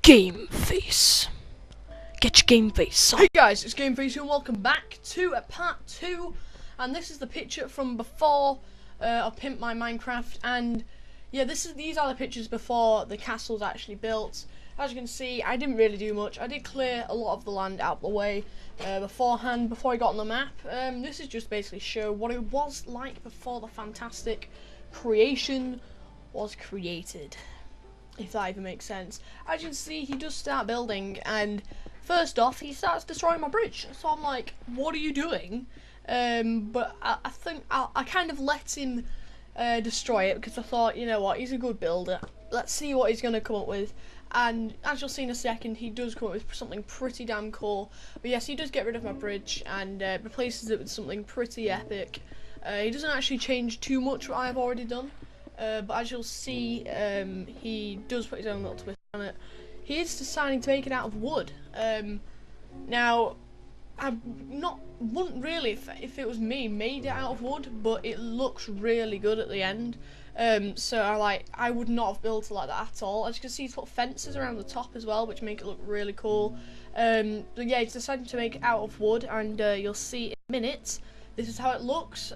Game face. Get your game face on. Hey guys, it's Game Face and welcome back to part 2. And this is the picture from before of Pimp My Minecraft. And yeah, these are the pictures before the castle's actually built. As you can see, I didn't really do much. I did clear a lot of the land out of the way beforehand, before I got on the map. This is just basically show what it was like before the fantastic creation was created, if that even makes sense. As you can see, he does start building, and first off, he starts destroying my bridge. So I'm like, what are you doing? But I think I kind of let him destroy it, because I thought, you know what, he's a good builder. Let's see what he's going to come up with. And as you'll see in a second, he does come up with something pretty damn cool. But yes, he does get rid of my bridge and replaces it with something pretty epic. He doesn't actually change too much what I've already done. But as you'll see, he does put his own little twist on it. He is deciding to make it out of wood. Now, I wouldn't really, if it was me, made it out of wood, but it looks really good at the end. So I would not have built it like that at all. As you can see, he's put fences around the top as well, which make it look really cool. But yeah, he's decided to make it out of wood, and you'll see in a minute. This is how it looks.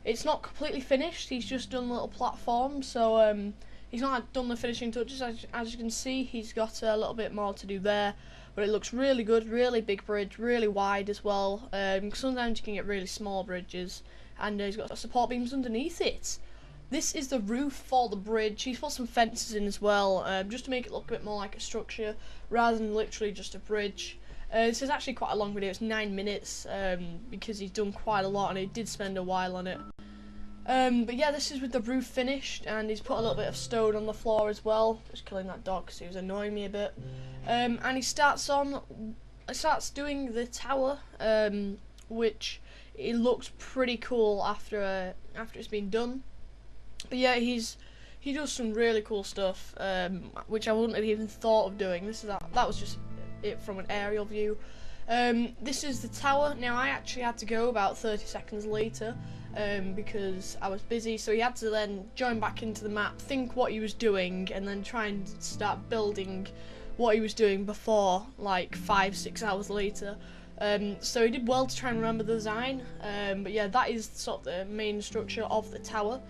It's not completely finished. He's just done a little platform, so he's not done the finishing touches. As you can see, he's got a little bit more to do there, but it looks really good. Really big bridge, really wide as well. Sometimes you can get really small bridges, and he's got support beams underneath it. This is the roof for the bridge. He's put some fences in as well, just to make it look a bit more like a structure rather than literally just a bridge. This is actually quite a long video. It's 9 minutes because he's done quite a lot, and he did spend a while on it. But yeah, this is with the roof finished, and he's put a little bit of stone on the floor as well. Just killing that dog because he was annoying me a bit. And he starts doing the tower, which it looks pretty cool after it's been done. But yeah, he does some really cool stuff, which I wouldn't have even thought of doing. That was just it from an aerial view. This is the tower. Now, I actually had to go about 30 seconds later because I was busy, so he had to then join back into the map, think what he was doing, and then try and start building what he was doing before, like 5-6 hours later. So he did well to try and remember the design. But yeah, that is sort of the main structure of the tower.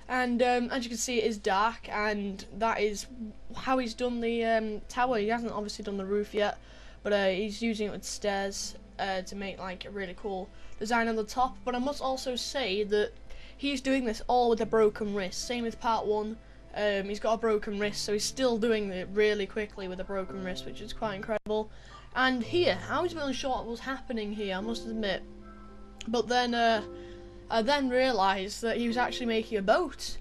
And as you can see, it is dark, and that is how he's done the tower. He hasn't obviously done the roof yet, but he's using it with stairs to make like a really cool design on the top. But I must also say that he's doing this all with a broken wrist. Same with part 1. He's got a broken wrist, so he's still doing it really quickly with a broken wrist, which is quite incredible. And here, I was really sure what was happening here, I must admit. But then I then realised that he was actually making a boat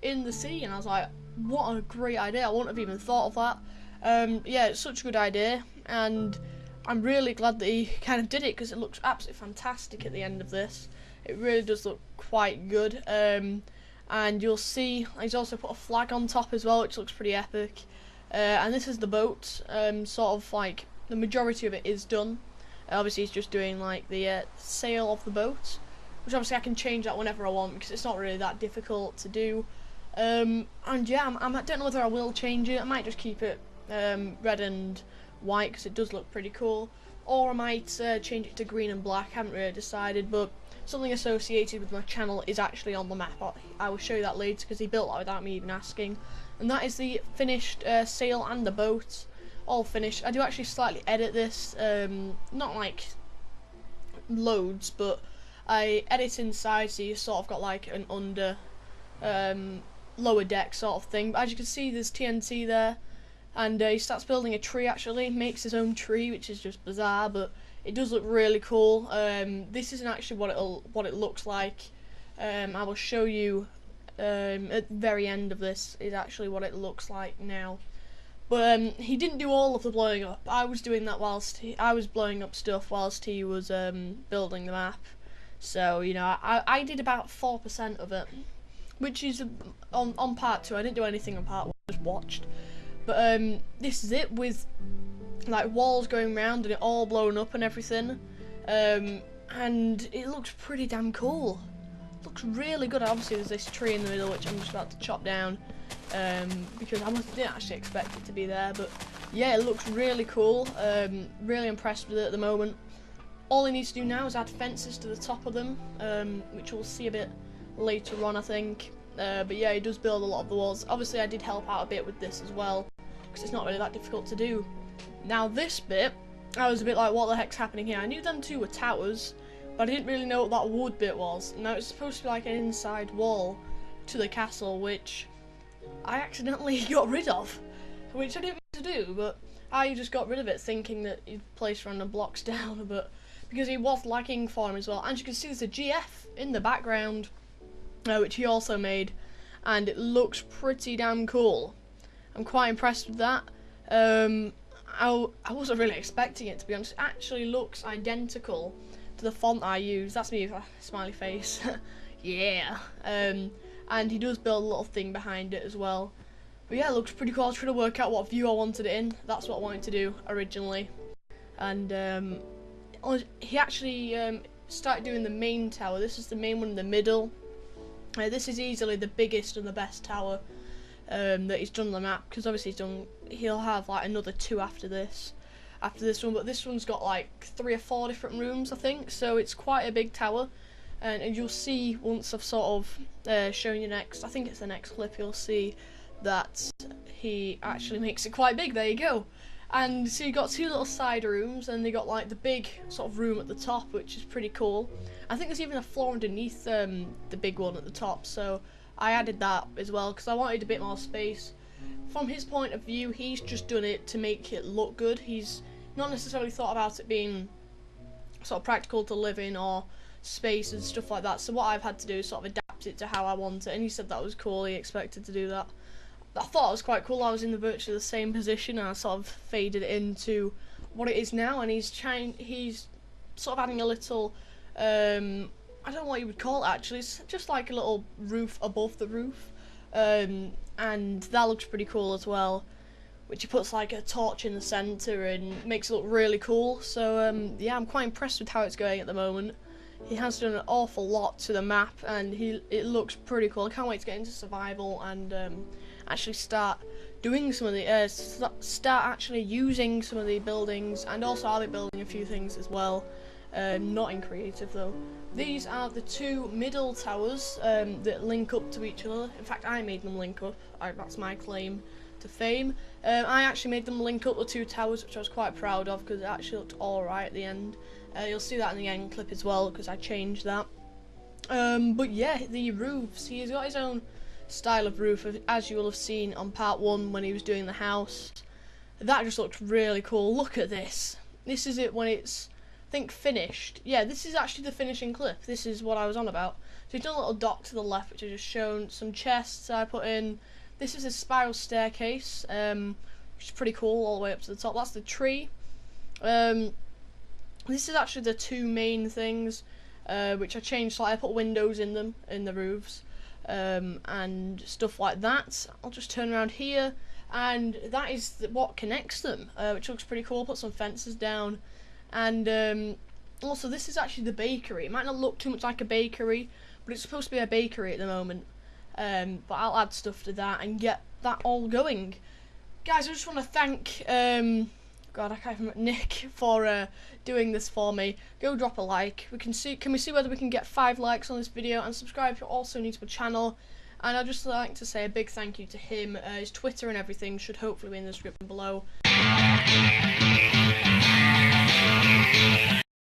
in the sea, and I was like, what a great idea. I wouldn't have even thought of that. Yeah, it's such a good idea, and I'm really glad that he kind of did it, because it looks absolutely fantastic at the end of this. It really does look quite good. And you'll see he's also put a flag on top as well, which looks pretty epic. And this is the boat. Sort of like the majority of it is done. Obviously he's just doing like the sail of the boat, which obviously I can change that whenever I want, because it's not really that difficult to do. And yeah, I don't know whether I will change it. I might just keep it red and white, because it does look pretty cool, or I might change it to green and black. I haven't really decided, but something associated with my channel is actually on the map. I will show you that later, because he built that without me even asking. And that is the finished sail and the boat, all finished. I do actually slightly edit this, not like loads, but I edit inside, so you sort of got like an under lower deck sort of thing. But as you can see, there's TNT there, and he starts building a tree. Actually makes his own tree, which is just bizarre, but it does look really cool. This isn't actually what it looks like. I will show you at the very end of this is actually what it looks like now. But he didn't do all of the blowing up. I was doing that whilst I was blowing up stuff whilst he was building the map. So, you know, I did about 4% of it, which is on part 2. I didn't do anything on part 1, I just watched. But this is it, with like walls going round and it all blown up and everything. And it looks pretty damn cool. It looks really good. Obviously there's this tree in the middle, which I'm just about to chop down, because I didn't actually expect it to be there, but yeah, it looks really cool. Really impressed with it at the moment. All he needs to do now is add fences to the top of them, which we'll see a bit later on, I think. But yeah, he does build a lot of the walls. Obviously, I did help out a bit with this as well, because it's not really that difficult to do. Now this bit, I was a bit like, what the heck's happening here? I knew them two were towers, but I didn't really know what that wood bit was. Now it's supposed to be like an inside wall to the castle, which I accidentally got rid of, which I didn't mean to do, but I just got rid of it thinking that he'd place random blocks down, but because he was lagging for him as well. And you can see there's a GF in the background, which he also made, and it looks pretty damn cool. I'm quite impressed with that. I wasn't really expecting it, to be honest. It actually looks identical to the font I use. That's me with a smiley face. Yeah. And he does build a little thing behind it as well. But yeah, it looks pretty cool. I was trying to work out what view I wanted it in. That's what I wanted to do originally. And he actually started doing the main tower. This is the main one in the middle. This is easily the biggest and the best tower that he's done on the map, because obviously he'll have like another 2 after this one, but this one's got like 3 or 4 different rooms, I think, so it's quite a big tower. And you'll see once I've sort of shown you next, I think it's the next clip, you'll see that he actually makes it quite big. There you go. And so you got 2 little side rooms, and they got like the big sort of room at the top, which is pretty cool. I think there's even a floor underneath the big one at the top, so I added that as well because I wanted a bit more space. From his point of view, he's just done it to make it look good. He's not necessarily thought about it being sort of practical to live in or space and stuff like that. So what I've had to do is sort of adapt it to how I want it, and he said that was cool. He expected to do that. I thought it was quite cool. I was in virtually the same position, and I sort of faded it into what it is now, and he's sort of adding a little I don't know what you would call it actually. It's just like a little roof above the roof, and that looks pretty cool as well, which he puts like a torch in the centre and makes it look really cool. So yeah, I'm quite impressed with how it's going at the moment. He has done an awful lot to the map, and it looks pretty cool. I can't wait to get into survival and actually start doing some of the start actually using some of the buildings, and also I'll be building a few things as well. Not in creative though. These are the 2 middle towers that link up to each other. In fact, I made them link up. That's my claim to fame. I actually made them link up the 2 towers, which I was quite proud of because it actually looked alright at the end. You'll see that in the end clip as well because I changed that. But yeah, the roofs. He's got his own style of roof, as you will have seen on part 1 when he was doing the house. That just looked really cool. Look at this. This is it when it's, I think, finished. Yeah, this is actually the finishing clip. This is what I was on about. So he's done a little dock to the left, which I just shown. Some chests I put in. This is a spiral staircase, which is pretty cool, all the way up to the top. That's the tree. This is actually the 2 main things, which I changed slightly. I put windows in them, in the roofs, and stuff like that. I'll just turn around here, and that is what connects them, which looks pretty cool. Put some fences down. And also, this is actually the bakery. It might not look too much like a bakery, but it's supposed to be a bakery at the moment. But I'll add stuff to that and get that all going. Guys, I just want to thank God, I can't remember, Nick, for doing this for me. Go drop a like. Can we see whether we can get 5 likes on this video, and subscribe if you're also new to the channel. And I'd just like to say a big thank you to him. His Twitter and everything should hopefully be in the description below.